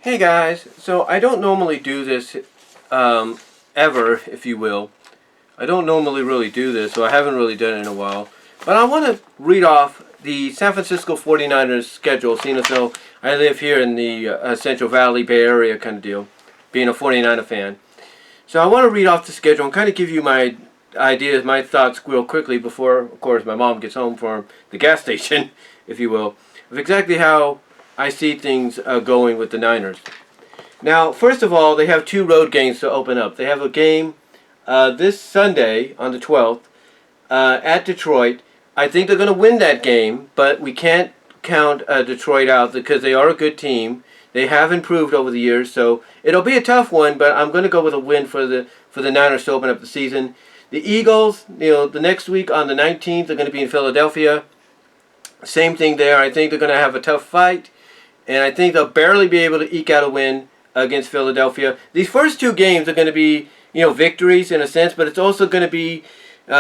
Hey guys, so I don't normally do this ever, if you will. I don't normally really do this, so I haven't really done it in a while. But I want to read off the San Francisco 49ers schedule, seeing as though I live here in the Central Valley, Bay Area kind of deal, being a 49er fan. So I want to read off the schedule and kind of give you my ideas, my thoughts real quickly before, of course, my mom gets home from the gas station, if you will, of exactly how I see things going with the Niners. Now, first of all, they have two road games to open up. They have a game this Sunday on the 12th at Detroit. I think they're going to win that game, but we can't count Detroit out because they are a good team. They have improved over the years, so it'll be a tough one, but I'm going to go with a win for the Niners to open up the season. The Eagles, the next week on the 19th, they're going to be in Philadelphia. Same thing there. I think they're going to have a tough fight, and I think they'll barely be able to eke out a win against Philadelphia. These first two games are going to be, victories in a sense, but it's also going to be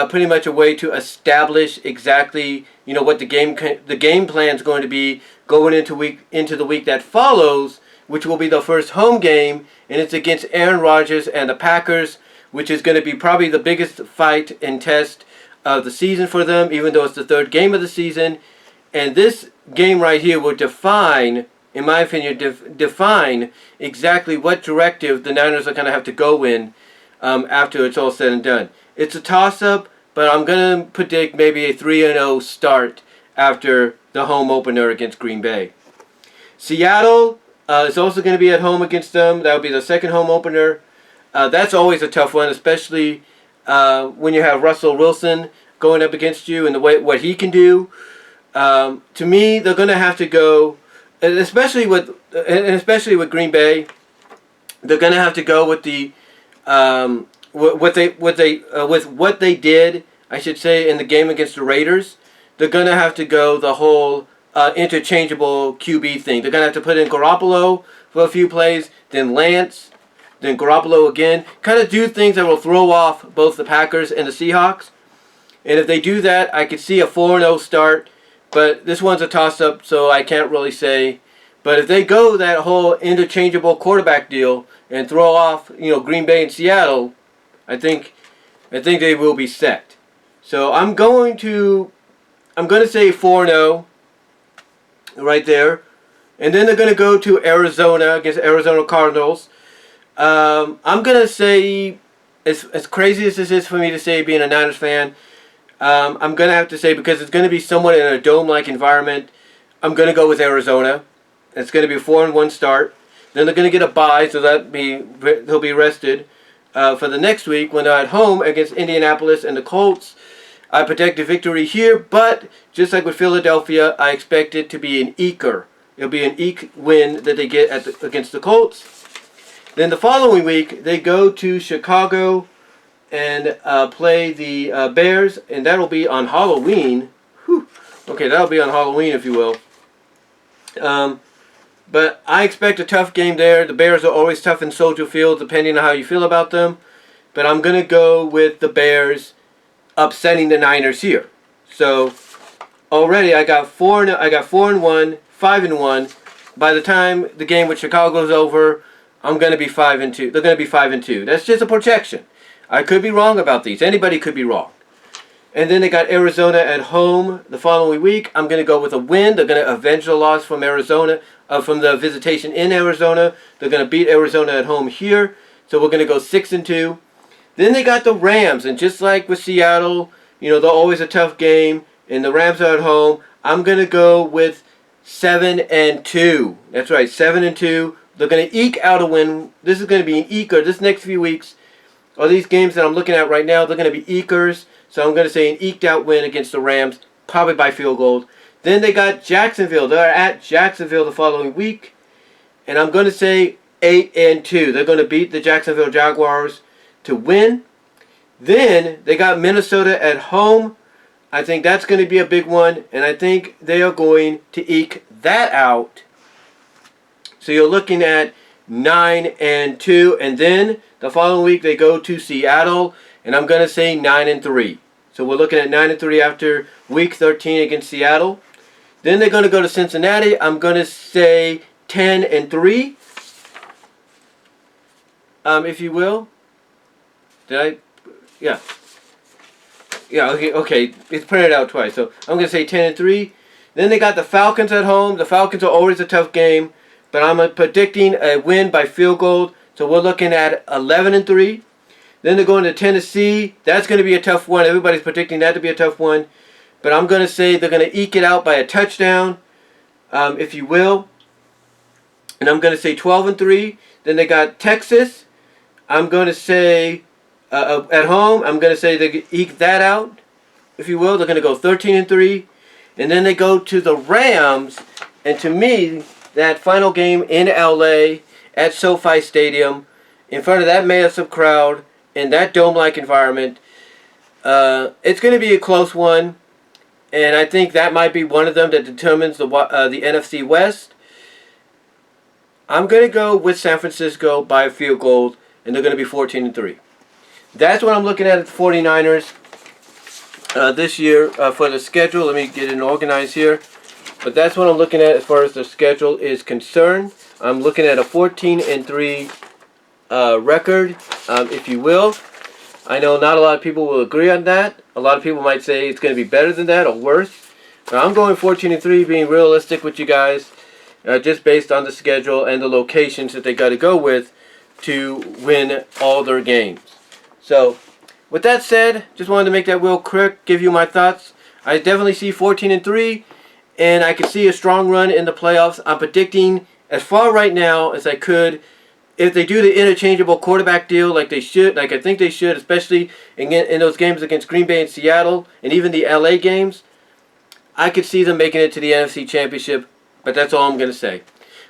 pretty much a way to establish exactly, what the game plan is going to be going into the week that follows, which will be the first home game, and it's against Aaron Rodgers and the Packers, which is going to be probably the biggest fight and test of the season for them, even though it's the third game of the season. And this game right here will define, in my opinion, define exactly what directive the Niners are going to have to go in after it's all said and done. It's a toss-up, but I'm going to predict maybe a 3-0 start after the home opener against Green Bay. Seattle is also going to be at home against them. That will be the second home opener. That's always a tough one, especially when you have Russell Wilson going up against you and what he can do. To me, they're going to have to go, especially with Green Bay. They're going to have to go with the with what they did, I should say, in the game against the Raiders. They're going to have to go the whole interchangeable QB thing. They're going to have to put in Garoppolo for a few plays, then Lance, then Garoppolo again. Kind of do things that will throw off both the Packers and the Seahawks. And if they do that, I could see a 4-0 start. But this one's a toss-up, so I can't really say. But if they go that whole interchangeable quarterback deal and throw off, Green Bay and Seattle, I think they will be set. So I'm going to say 4-0 right there. And then they're going to go to Arizona against Arizona Cardinals. I'm going to say, as crazy as this is for me to say being a Niners fan, I'm going to have to say, because it's going to be somewhat in a dome-like environment, I'm going to go with Arizona. It's going to be a 4-1 start. Then they're going to get a bye, so they'll be rested for the next week when they're at home against Indianapolis and the Colts. I predict a victory here, but just like with Philadelphia, I expect it to be an eker. It'll be an eke win that they get against the Colts. Then the following week, they go to Chicago and play the Bears, and that'll be on Halloween. Whew. Okay, that'll be on Halloween, if you will. But I expect a tough game there. The Bears are always tough in Soldier Field, depending on how you feel about them. But I'm going to go with the Bears upsetting the Niners here. So already I got 4-1, 5-1. By the time the game with Chicago is over, I'm going to be 5-2. They're going to be 5-2. That's just a projection. I could be wrong about these. Anybody could be wrong. And then they got Arizona at home the following week. I'm going to go with a win. They're going to avenge the loss from Arizona, from the visitation in Arizona. They're going to beat Arizona at home here. So we're going to go 6-2. Then they got the Rams. And just like with Seattle, they're always a tough game. And the Rams are at home. I'm going to go with 7-2. That's right, 7-2. They're going to eke out a win. This is going to be an eker. This next few weeks, or these games that I'm looking at right now, they're going to be ekers. So I'm going to say an eked out win against the Rams, probably by field goal. Then they got Jacksonville. They're at Jacksonville the following week. And I'm going to say 8-2. They're going to beat the Jacksonville Jaguars to win. Then they got Minnesota at home. I think that's going to be a big one. And I think they are going to eke that out. So you're looking at 9-2. And then the following week they go to Seattle. And I'm going to say 9-3. So we're looking at 9-3 after week 13 against Seattle. Then they're going to go to Cincinnati. I'm going to say 10-3. if you will. Did I? Yeah. Yeah, okay. It's printed out twice. So I'm going to say 10-3. Then they got the Falcons at home. The Falcons are always a tough game. But I'm predicting a win by field goal. So we're looking at 11-3. Then they're going to Tennessee. That's going to be a tough one. Everybody's predicting that to be a tough one. But I'm going to say they're going to eke it out by a touchdown, if you will. And I'm going to say 12-3. Then they got Texas. I'm going to say at home, I'm going to say they eke that out, if you will. They're going to go 13-3. And then they go to the Rams. And to me, that final game in LA at SoFi Stadium, in front of that massive crowd, in that dome-like environment, it's going to be a close one. And I think that might be one of them that determines the NFC West. I'm going to go with San Francisco by a field goal, and they're going to be 14-3. That's what I'm looking at the 49ers this year for the schedule. Let me get it organized here. But that's what I'm looking at as far as the schedule is concerned. I'm looking at a 14-3 record, if you will. I know not a lot of people will agree on that. A lot of people might say it's going to be better than that or worse. But I'm going 14-3, being realistic with you guys, just based on the schedule and the locations that they got to go with to win all their games. So, with that said, just wanted to make that real quick, give you my thoughts. I definitely see 14-3, and I could see a strong run in the playoffs. I'm predicting as far right now as I could. If they do the interchangeable quarterback deal like they should, like I think they should, especially in those games against Green Bay and Seattle, and even the LA games, I could see them making it to the NFC Championship, but that's all I'm going to say.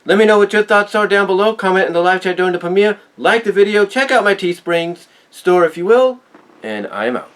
Let me know what your thoughts are down below. Comment in the live chat during the premiere. Like the video. Check out my Teesprings store if you will. And I am out.